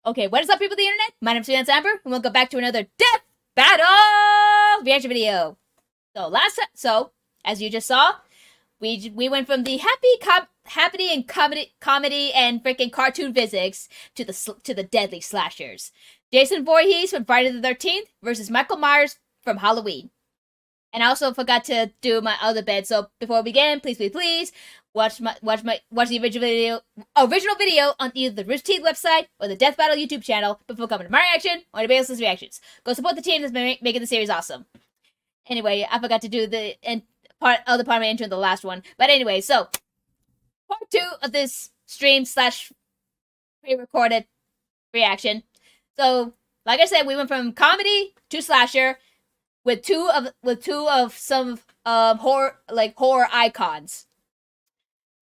Okay, what is up, people of the internet? My name is Amber, and welcome back to another Death Battle reaction video. So as you just saw, we went from the happy and comedy and freaking cartoon physics to the deadly slashers. Jason Voorhees from Friday the 13th versus Michael Myers from Halloween. And I also forgot to do my other bed. So before we begin, please watch the original video on either the Rooster Teeth website or the Death Battle YouTube channel before coming to my reaction or anybody else's reactions. Go support the team that's making the series awesome. Anyway, I forgot to do the part of my intro in the last one. But anyway, so part 2 of this stream / pre-recorded reaction. So, like I said, we went from comedy to slasher with two of some horror icons.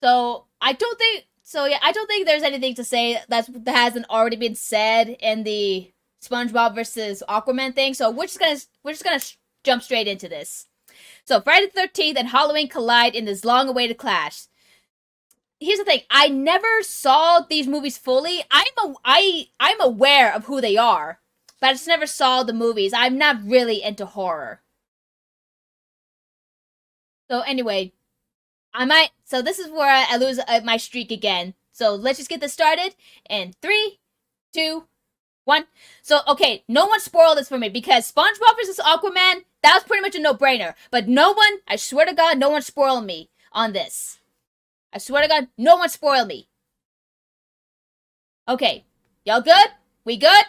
So I don't think there's anything to say that hasn't already been said in the SpongeBob versus Aquaman thing. So we're just gonna jump straight into this. So Friday the 13th and Halloween collide in this long-awaited clash. Here's the thing: I never saw these movies fully. I'm aware of who they are, but I just never saw the movies. I'm not really into horror. So anyway, so this is where I lose my streak again. So let's just get this started in 3, 2, 1. So, okay, no one spoiled this for me because SpongeBob vs. Aquaman, that was pretty much a no-brainer. But no one, I swear to God, no one spoiled me on this. I swear to God, no one spoiled me. Okay, y'all good? We good?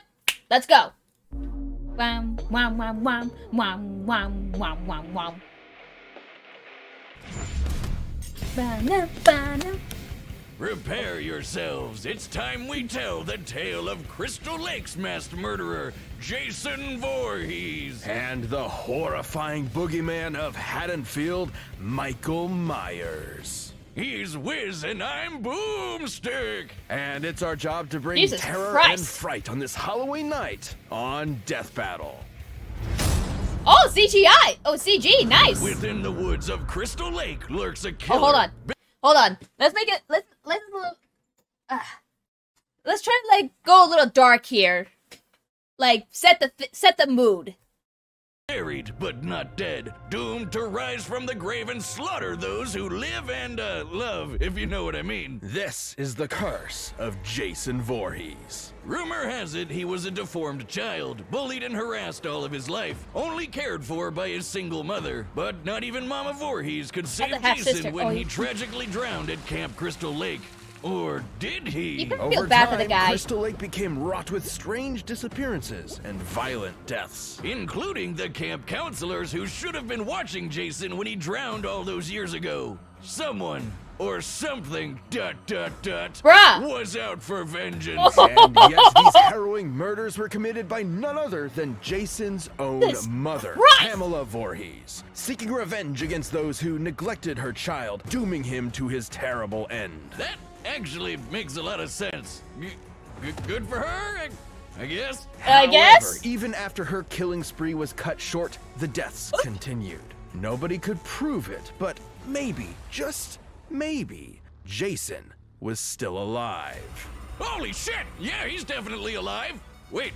Let's go. Wham, wham, wham, wham, wham, wham, wham, wham, wham. Prepare yourselves. It's time we tell the tale of Crystal Lake's masked murderer, Jason Voorhees. And the horrifying boogeyman of Haddonfield, Michael Myers. He's Wiz and I'm Boomstick. And it's our job to bring Jesus terror Christ. and fright on this Halloween night on Death Battle. Oh, CGI! Oh, CG, nice! Within the woods of Crystal Lake lurks a killer. Oh, hold on. Let's make it, let's try to, go a little dark here. Set the mood. Buried, but not dead. Doomed to rise from the grave and slaughter those who live and, love, if you know what I mean. This is the curse of Jason Voorhees. Rumor has it he was a deformed child, bullied and harassed all of his life, only cared for by his single mother. But not even Mama Voorhees could save Jason when he tragically drowned at Camp Crystal Lake. Or did he? You can feel Over bad time, for the guy. Crystal Lake became wrought with strange disappearances and violent deaths. Including the camp counselors who should have been watching Jason when he drowned all those years ago. Someone or something ... Bruh! was out for vengeance. And yes, these harrowing murders were committed by none other than Jason's own mother, Pamela Voorhees, seeking revenge against those who neglected her child, dooming him to his terrible end. That actually makes a lot of sense. Good for her, I guess. However, even after her killing spree was cut short, the deaths continued. Nobody could prove it, but maybe, just maybe, Jason was still alive. Holy shit! Yeah, he's definitely alive. Wait,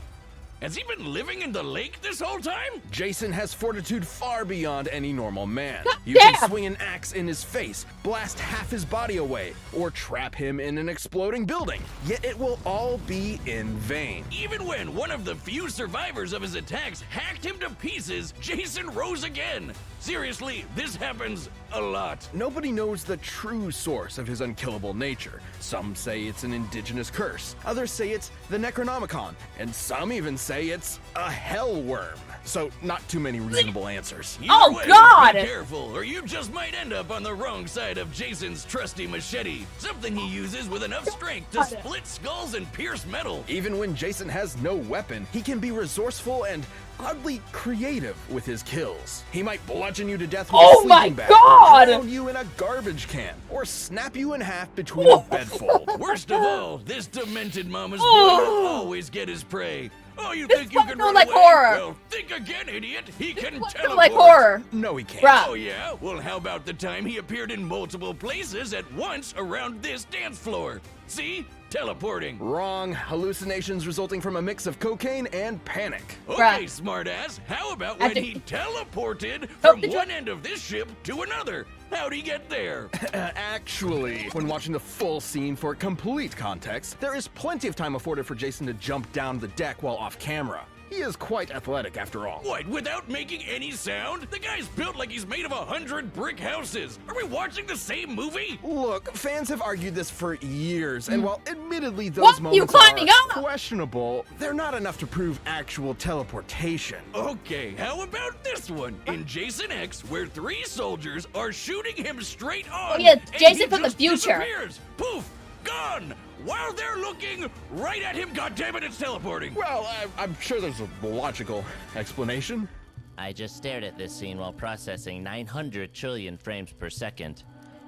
has he been living in the lake this whole time? Jason has fortitude far beyond any normal man. God You damn. can swing an axe in his face, blast half his body away, or trap him in an exploding building. Yet it will all be in vain. Even when one of the few survivors of his attacks hacked him to pieces, Jason rose again. Seriously, this happens a lot. Nobody knows the true source of his unkillable nature. Some say it's an indigenous curse, others say it's the Necronomicon, and some even say it's a hell worm. So, not too many reasonable answers. Oh, Either way, God! Be careful, or you just might end up on the wrong side of Jason's trusty machete. Something he uses with enough strength to split skulls and pierce metal. Even when Jason has no weapon, he can be resourceful and oddly creative with his kills. He might bludgeon you to death with a sleeping bag, drown you in a garbage can, or snap you in half between a bedfold. Worst of all, this demented mama's boy will always get his prey. Oh, you think you can run like away? horror. Well, think again, idiot. He can This teleport. like horror. No, he can't. Bruh. Oh, yeah? Well, how about the time he appeared in multiple places at once around this dance floor? See? Teleporting. Wrong. Hallucinations resulting from a mix of cocaine and panic. Okay, smartass. How about when he teleported from one end of this ship to another? How'd he get there? Actually, when watching the full scene for complete context, there is plenty of time afforded for Jason to jump down the deck while off camera. He is quite athletic after all. What, without making any sound? The guy's built like he's made of 100 brick houses. Are we watching the same movie? Look, fans have argued this for years, and while admittedly those moments climbing are up? questionable, they're not enough to prove actual teleportation. Okay, how about this one? In Jason X, where 3 soldiers are shooting him straight on. Oh, yeah, and Jason he from the just future. disappears. Poof, gone. While they're looking right at him, goddammit, it's teleporting. Well, I'm sure there's a logical explanation. I just stared at this scene while processing 900 trillion frames per second,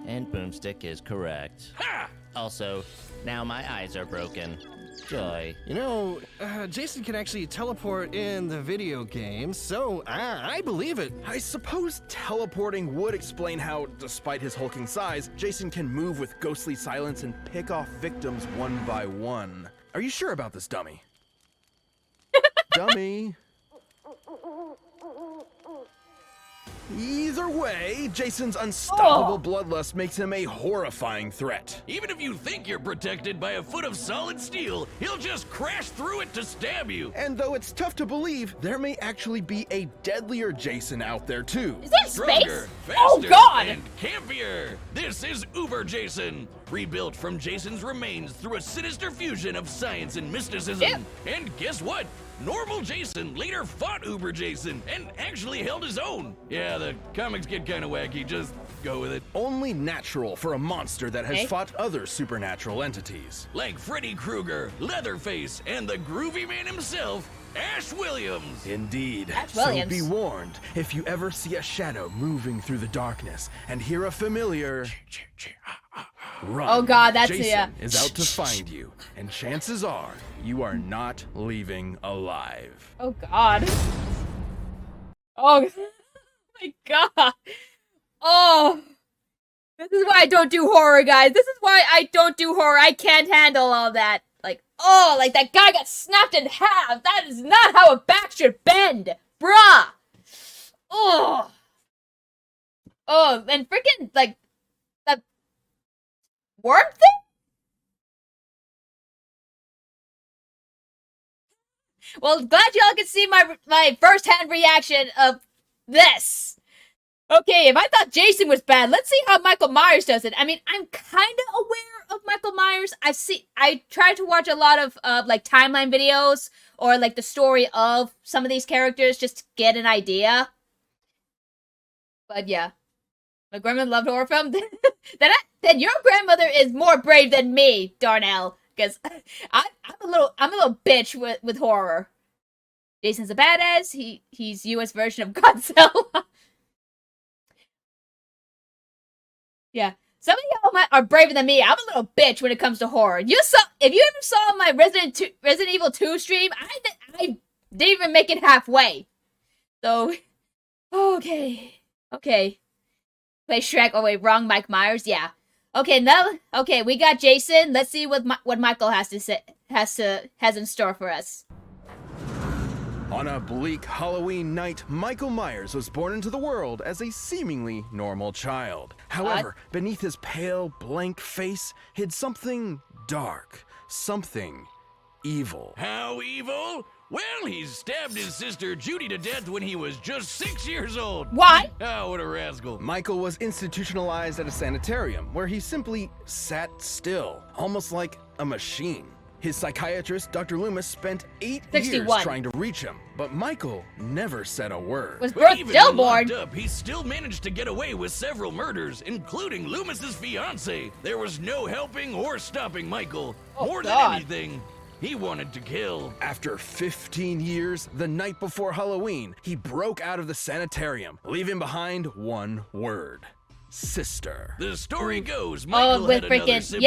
and Boomstick is correct. Ha! Also, now my eyes are broken. Joy. You know, Jason can actually teleport in the video game, so I believe it. I suppose teleporting would explain how, despite his hulking size, Jason can move with ghostly silence and pick off victims one by one. Are you sure about this, dummy? Dummy. Either way, Jason's unstoppable bloodlust makes him a horrifying threat. Even if you think you're protected by a foot of solid steel, he'll just crash through it to stab you. And though it's tough to believe, there may actually be a deadlier Jason out there too. Is that Stronger, space? faster, Oh god! and campier. This is Uber Jason, rebuilt from Jason's remains through a sinister fusion of science and mysticism. Yep. And guess what? Normal Jason later fought Uber Jason and actually held his own. Yeah, the comics get kind of wacky, just go with it. Only natural for a monster that has Okay. fought other supernatural entities. Like Freddy Krueger, Leatherface, and the groovy man himself, Ash Williams. Indeed. Ash So Williams. be warned, if you ever see a shadow moving through the darkness and hear a familiar run. Oh god, that's Jason is out to find you, and chances are you are not leaving alive. Oh god. Oh my god. Oh. This is why I don't do horror, guys. This is why I don't do horror. I can't handle all that. Like, oh, like that guy got snapped in half. That is not how a back should bend. Bruh. Oh. Oh, and freaking, like, that worm thing? Well, glad y'all can see my first-hand reaction of this. Okay, if I thought Jason was bad, let's see how Michael Myers does it. I mean, I'm kind of aware of Michael Myers. I try to watch a lot of like timeline videos or like the story of some of these characters just to get an idea. But yeah, my grandmother loved horror films. Then your grandmother is more brave than me, Darnell, because I'm a little bitch with horror. Jason's a badass. He's U.S. version of Godzilla. Yeah. Some of y'all are braver than me. I'm a little bitch when it comes to horror. If you ever saw my Resident Evil 2 stream, I didn't even make it halfway. So, okay. Play Shrek. Oh wait, wrong Mike Myers. Yeah. Okay, we got Jason. Let's see what Michael has in store for us. On a bleak Halloween night, Michael Myers was born into the world as a seemingly normal child. However, beneath his pale, blank face hid something dark, something evil. How evil? Well, he stabbed his sister Judy to death when he was just 6 years old. Why? Oh, what a rascal. Michael was institutionalized at a sanitarium where he simply sat still, almost like a machine. His psychiatrist, Dr. Loomis, spent 8 years 61. trying to reach him, but Michael never said a word. Was But birth even still when locked born? up, he still managed to get away with several murders, including Loomis's fiancée. There was no helping or stopping Michael. Oh, More God. than anything, he wanted to kill. After 15 years, the night before Halloween, he broke out of the sanitarium, leaving behind one word: sister. The story goes, Michael had another sibling,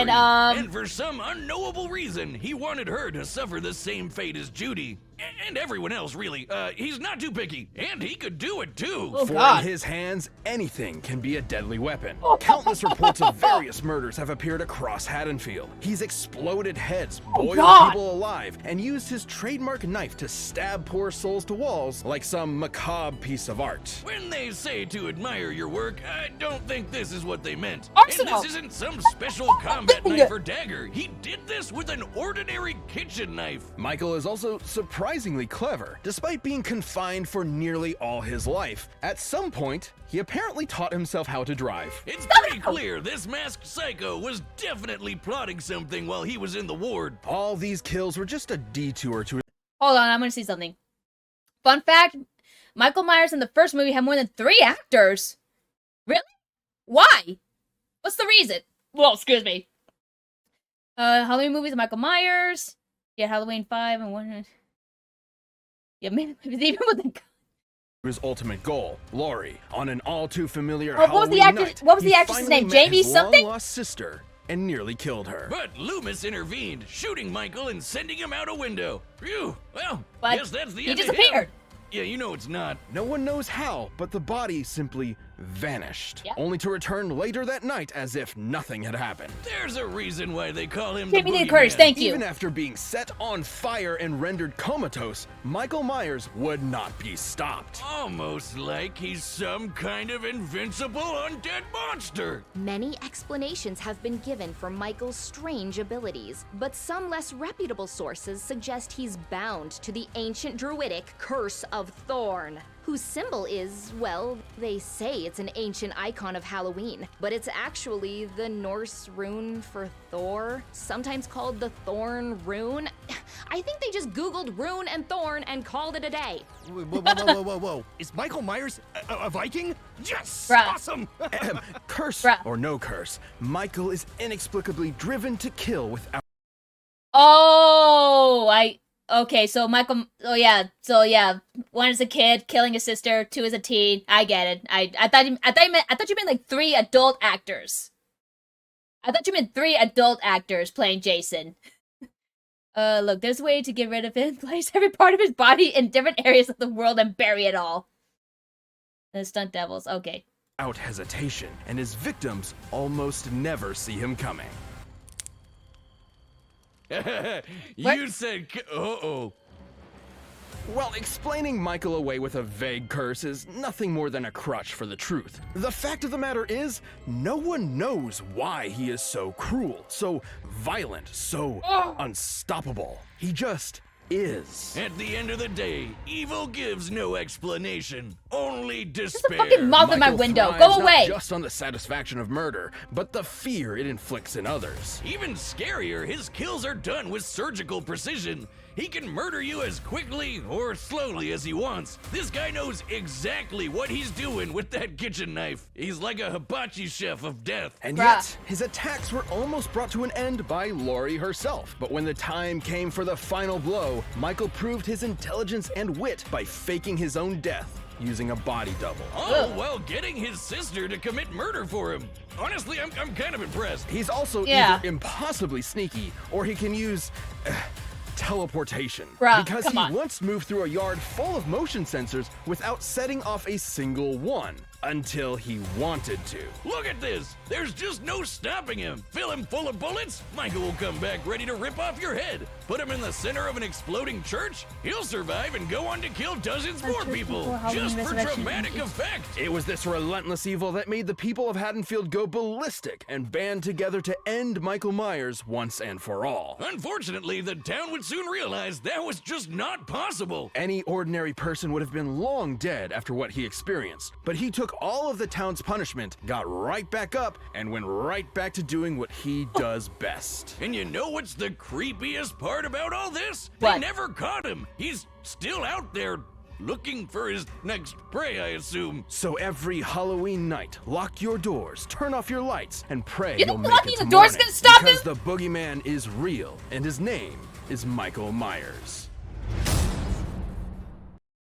Lori, and for some unknowable reason, he wanted her to suffer the same fate as Judy. And everyone else, really. He's not too picky, and he could do it too. Oh, For God. in his hands, anything can be a deadly weapon. Countless reports of various murders have appeared across Haddonfield. He's exploded heads, boiled people alive, and used his trademark knife to stab poor souls to walls like some macabre piece of art. When they say to admire your work, I don't think this is what they meant. Arsenal. And this isn't some special combat knife or dagger. He did this with an ordinary kitchen knife. Michael is also surprisingly clever. Despite being confined for nearly all his life, at some point, he apparently taught himself how to drive. It's pretty clear this masked psycho was definitely plotting something while he was in the ward. All these kills were just a detour to Hold on, I'm gonna see something. Fun fact, Michael Myers in the first movie had more than 3 actors. Really? Why? What's the reason? Well, excuse me. Halloween movies, Michael Myers. Yeah, Halloween 5 and 1. Yeah, maybe even with the... his ultimate goal, Laurie, on an all too familiar what was the Halloween actress? night, What was the he actress's finally name? met Jamie his something? long-lost sister and nearly killed her. But Loomis intervened, shooting Michael and sending him out a window. Phew, well, But guess that's the he end of disappeared. him. Yeah, you know it's not. No one knows how, but the body simply vanished, only to return later that night as if nothing had happened. There's a reason why they call him Jamie the Lee Curtis, Boogeyman. thank you. Even after being set on fire and rendered comatose, Michael Myers would not be stopped. Almost like he's some kind of invincible undead monster. Many explanations have been given for Michael's strange abilities, but some less reputable sources suggest he's bound to the ancient druidic Curse of Thorn, whose symbol is, well, they say it's an ancient icon of Halloween, but it's actually the Norse rune for Thor, sometimes called the Thorn Rune. I think they just Googled rune and thorn and called it a day. Whoa. Is Michael Myers a Viking? Yes! Bruh. Awesome! Curse Bruh. or no curse, Michael is inexplicably driven to kill without Okay, so Michael, one is a kid killing his sister, 2 is a teen. I get it. I thought you meant like 3 adult actors. I thought you meant 3 adult actors playing Jason. Look, there's a way to get rid of it. Place every part of his body in different areas of the world and bury it all. The stunt devils, okay. without hesitation, and his victims almost never see him coming. You said, uh-oh. Well, explaining Michael away with a vague curse is nothing more than a crutch for the truth. The fact of the matter is, no one knows why he is so cruel, so violent, so unstoppable. He just is. At the end of the day, evil gives no explanation, only There's a despair. fucking moth in my Michael window. thrives Go away. Not just on the satisfaction of murder, but the fear it inflicts in others. Even scarier, his kills are done with surgical precision. He can murder you as quickly or slowly as he wants. This guy knows exactly what he's doing with that kitchen knife. He's like a hibachi chef of death. And yet, his attacks were almost brought to an end by Laurie herself. But when the time came for the final blow, Michael proved his intelligence and wit by faking his own death using a body double. All while getting his sister to commit murder for him. Honestly, I'm kind of impressed. He's also Yeah. either impossibly sneaky, or he can use teleportation. Bruh, because come he on. once moved through a yard full of motion sensors without setting off a single one. Until he wanted to. Look at this. There's just no stopping him. Fill him full of bullets, Michael will come back ready to rip off your head. Put him in the center of an exploding church, he'll survive and go on to kill dozens more people. Just for dramatic effect. It was this relentless evil that made the people of Haddonfield go ballistic and band together to end Michael Myers once and for all. Unfortunately, the town would soon realize that was just not possible. Any ordinary person would have been long dead after what he experienced, but he took all of the town's punishment, got right back up, and went right back to doing what he does best. And you know what's the creepiest part about all this? What? They never caught him. He's still out there looking for his next prey, I assume. So every Halloween night, lock your doors, turn off your lights, and pray You you'll think make locking it the to doors morning, gonna stop because him? the boogeyman is real, and his name is Michael Myers.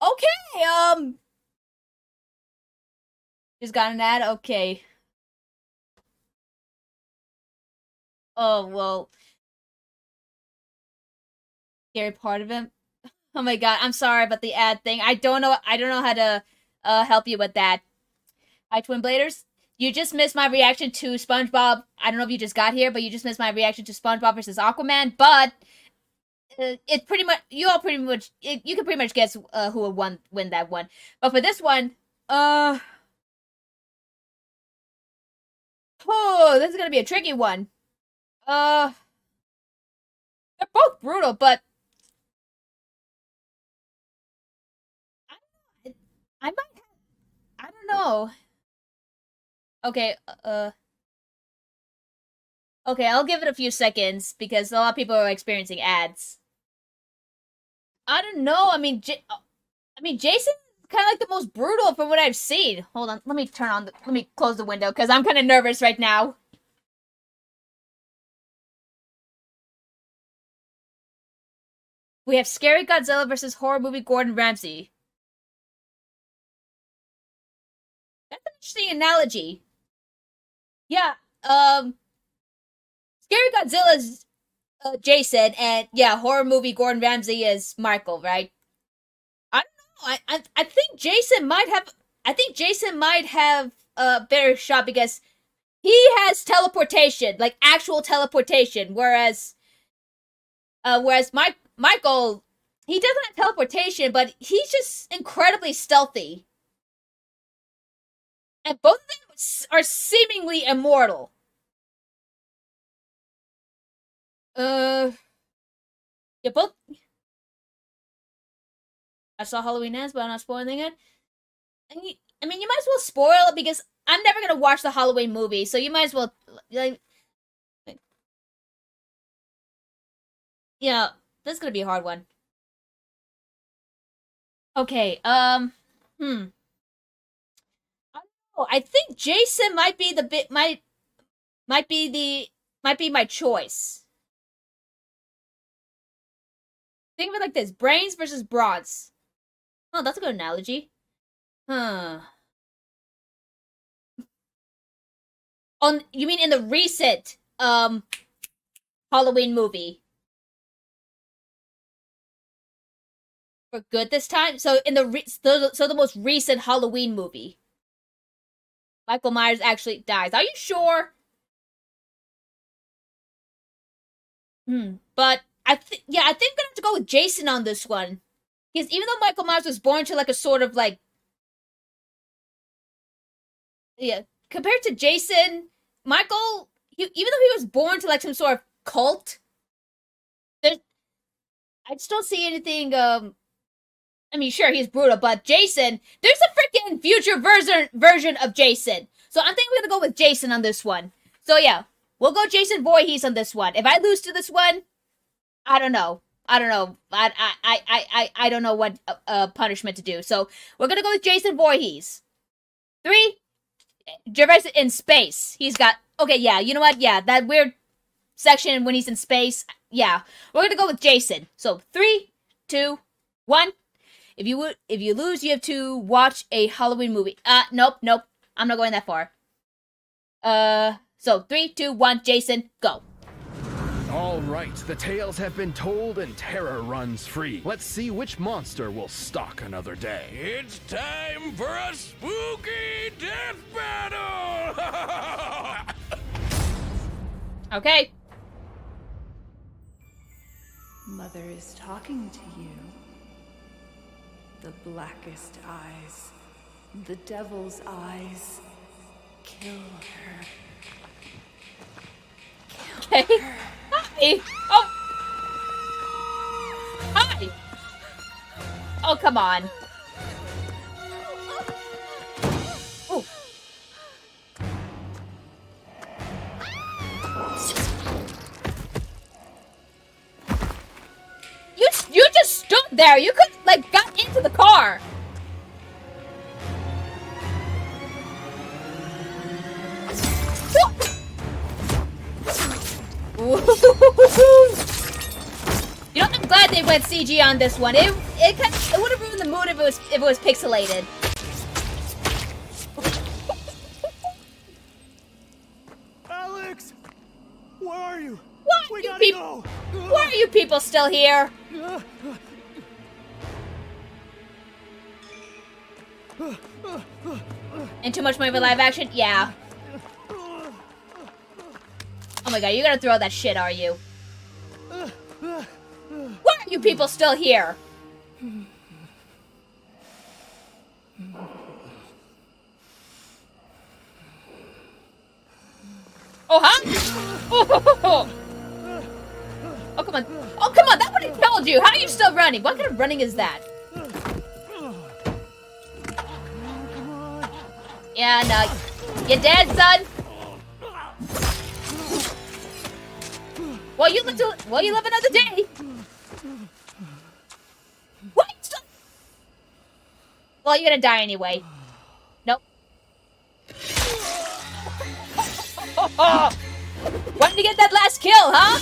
Okay, Just got an ad? Okay. Oh, well. Scary part of him. Oh my god, I'm sorry about the ad thing. I don't know how to help you with that. Hi, Twin Bladers. You just missed my reaction to SpongeBob. I don't know if you just got here, but you just missed my reaction to SpongeBob versus Aquaman. But it's pretty much you can pretty much guess who will win that one. But for this one, oh, this is gonna be a tricky one. They're both brutal, but I might. I don't know. Okay, okay, I'll give it a few seconds because a lot of people are experiencing ads. I don't know. I mean, Jason's kind of like the most brutal from what I've seen. Hold on, let me close the window because I'm kind of nervous right now. We have Scary Godzilla versus horror movie Gordon Ramsay. That's an interesting analogy. Yeah, Scary Godzilla's Jason, and yeah, horror movie Gordon Ramsay is Michael, right? I don't know. I think Jason might have a better shot because he has teleportation, like actual teleportation, whereas Michael, he doesn't have teleportation, but he's just incredibly stealthy. And both of them are seemingly immortal. Yeah, both. I saw Halloween Ends, but I'm not spoiling it. And I mean, you might as well spoil it because I'm never gonna watch the Halloween movie, so you might as well, like, yeah, this is gonna be a hard one. Okay, I don't know. I think Jason might be my choice. Think of it like this: brains versus bronze. Oh, that's a good analogy. Huh. You mean in the recent Halloween movie? For good this time? So in the most recent Halloween movie. Michael Myers actually dies. Are you sure? But I think I'm gonna have to go with Jason on this one. Because even though Michael Myers was born to like a sort of like, yeah, compared to Jason, Michael, even though he was born to like some sort of cult, I just don't see anything. I mean, sure, he's brutal, but Jason, there's a freaking future version of Jason. So I think we're gonna go with Jason on this one. So yeah, we'll go Jason Voorhees on this one. If I lose to this one, I don't know. I don't know what punishment to do. So we're gonna go with Jason Voorhees. 3, Gervais in space. He's got okay. Yeah, you know what? Yeah, that weird section when he's in space. Yeah, we're gonna go with Jason. So 3, 2, 1. If you lose, you have to watch a Halloween movie. Nope. I'm not going that far. So 3, 2, 1. Jason, go. All right, the tales have been told and terror runs free. Let's see which monster will stalk another day. It's time for a spooky death battle! Okay. Mother is talking to you. The blackest eyes. The devil's eyes. Kill her. Okay. Hi. Oh. Hi. Oh, come on. Ooh. You just stood there. You could like got into the car. You know, I'm glad they went CG on this one. It would have ruined the mood if it was pixelated. Where are you? Why We are you gotta people? go. Why are you people still here? And too much money for live action? Yeah. Oh my god, you gonna throw that shit, are you? Why are you people still here? Oh, huh? Oh, come on. Oh, come on, that would have killed you. How are you still running? What kind of running is that? Yeah, no. You're dead, son. Well, you live another day. What? Well, you're gonna die anyway. Nope. Wanted to get that last kill, huh?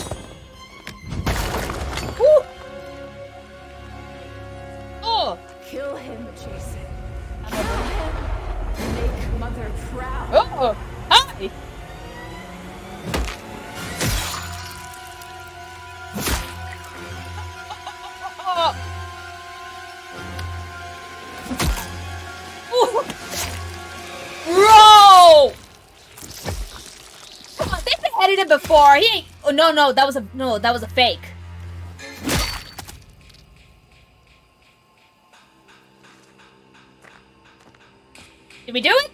Woo. Oh. Kill him, Jason. Kill him. Make Mother proud. Oh. Hi. Bro! Come on, they've beheaded him before. He ain't. Oh no, that was a fake. Did we do it?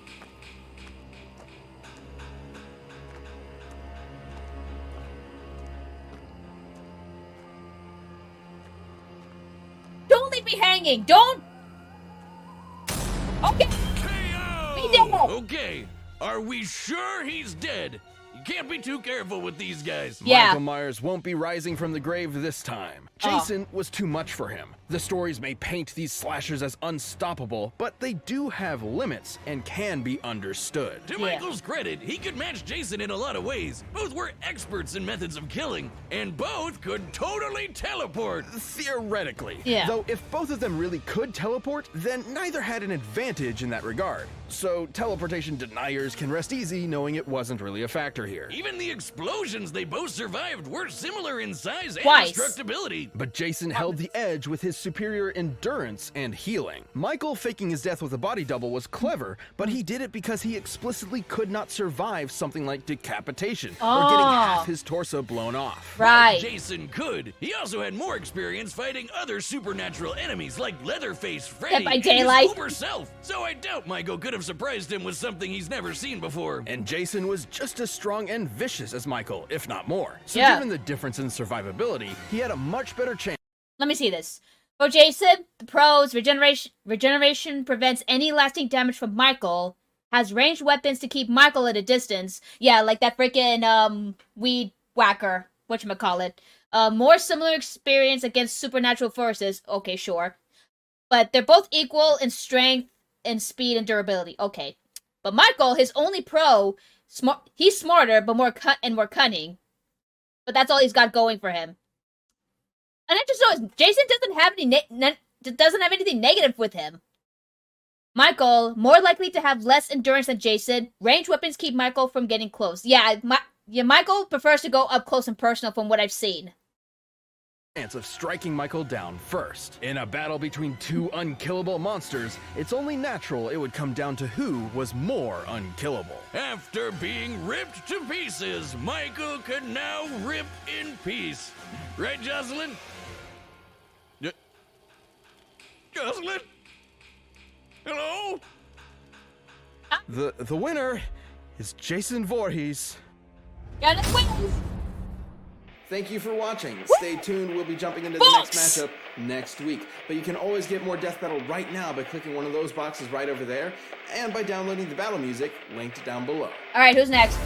Don't leave me hanging. Don't. Okay. We did it. Okay, are we sure he's dead? You can't be too careful with these guys. Yeah. Michael Myers won't be rising from the grave this time. Jason was too much for him. The stories may paint these slashers as unstoppable, but they do have limits and can be understood. To Michael's credit, he could match Jason in a lot of ways. Both were experts in methods of killing, and both could totally teleport. Theoretically. Yeah. Though if both of them really could teleport, then neither had an advantage in that regard. So teleportation deniers can rest easy knowing it wasn't really a factor here. Even the explosions they both survived were similar in size and Twice. destructibility. But Jason held the edge with his superior endurance and healing. Michael faking his death with a body double was clever, but he did it because he explicitly could not survive something like decapitation or getting half his torso blown off. Right. Jason could. He also had more experience fighting other supernatural enemies like Leatherface, Freddy, by and daylight. his uber self. So I doubt Michael could have surprised him with something he's never seen before. And Jason was just as strong and vicious as Michael, if not more. So Yeah. given the difference in survivability, he had a much better chance. Let me see this. For Jason, the pros, regeneration prevents any lasting damage from Michael, has ranged weapons to keep Michael at a distance. Yeah, like that freaking, weed whacker, whatchamacallit. More similar experience against supernatural forces. Okay, sure. But they're both equal in strength and speed and durability. Okay. But Michael, his only pro, he's smarter, but more cunning. But that's all he's got going for him. And I just noticed Jason doesn't have anything negative with him. Michael, more likely to have less endurance than Jason. Ranged weapons keep Michael from getting close. Yeah, Michael prefers to go up close and personal from what I've seen. Of striking Michael down first. In a battle between two unkillable monsters, it's only natural it would come down to who was more unkillable. After being ripped to pieces, Michael could now rip in peace. Right, Jocelyn? Jocelyn? Hello? The winner is Jason Voorhees. Got it, wins! Thank you for watching. Stay tuned. We'll be jumping into the Books! next matchup next week. But you can always get more Death Battle right now by clicking one of those boxes right over there and by downloading the battle music linked down below. Alright, who's next?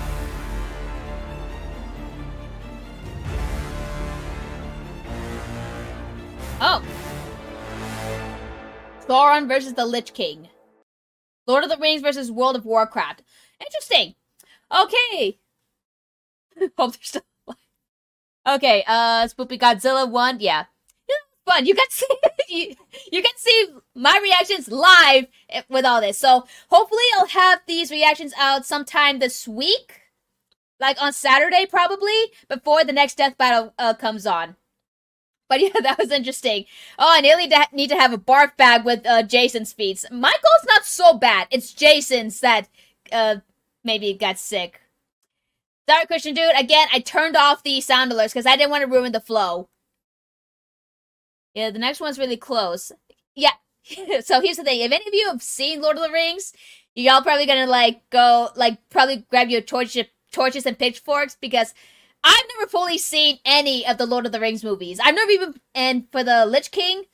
Oh. Sauron versus the Lich King. Lord of the Rings versus World of Warcraft. Interesting. Okay. Hope they're still alive. Okay, Spoopy Godzilla 1. Yeah. Fun. You got to see you can see my reactions live with all this. So hopefully I'll have these reactions out sometime this week. like on Saturday probably, before the next death battle comes on. But yeah, that was interesting. Oh, I nearly need to have a barf bag with Jason's feet. Michael's not so bad. It's Jason's that maybe got sick. Sorry, Christian dude. Again, I turned off the sound alerts because I didn't want to ruin the flow. Yeah, the next one's really close. Yeah. So here's the thing. If any of you have seen Lord of the Rings, y'all probably gonna probably grab your torches and pitchforks, because I've never fully seen any of the Lord of the Rings movies. I've never even, and for the Lich King,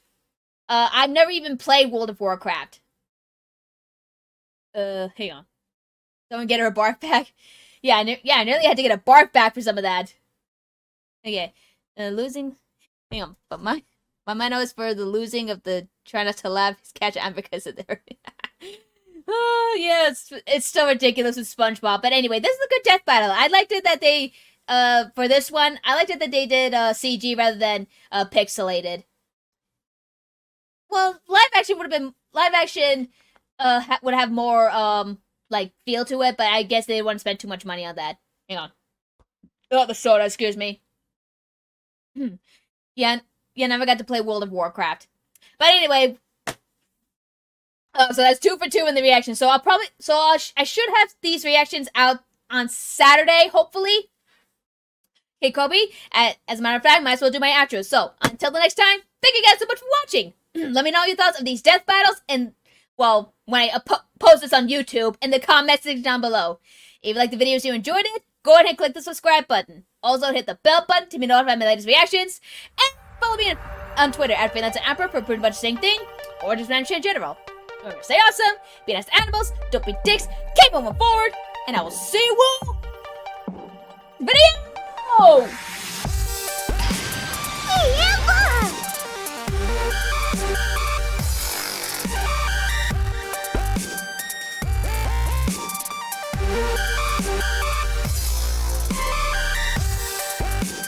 I've never even played World of Warcraft. Hang on. Someone get her a barf bag. Yeah, I nearly had to get a barf bag for some of that. Okay, losing. Hang on, but my note is for the losing of the try not to laugh catch and because of their. Oh yeah, it's so ridiculous with SpongeBob. But anyway, this is a good death battle. I liked it that they for this one, I liked it that they did CG rather than pixelated. Well, live action would have more like feel to it, but I guess they didn't want to spend too much money on that. Hang on. Oh, the soda, excuse me. Yeah, never got to play World of Warcraft. But anyway, so that's 2 for 2 in the reaction. So I should have these reactions out on Saturday, hopefully. Okay, Kobe, as a matter of fact, might as well do my outro. So, until the next time, thank you guys so much for watching. Let me know your thoughts of these death battles, and, well, when I post this on YouTube, in the comment section down below. If you like the videos, you enjoyed it, go ahead and click the subscribe button. Also, hit the bell button to be notified of my latest reactions, and follow me on Twitter at @FreelancerEmperor for pretty much the same thing, or just random shit in general. Remember, stay awesome, be nice to animals, don't be dicks, keep moving forward, and I will see you all. Video!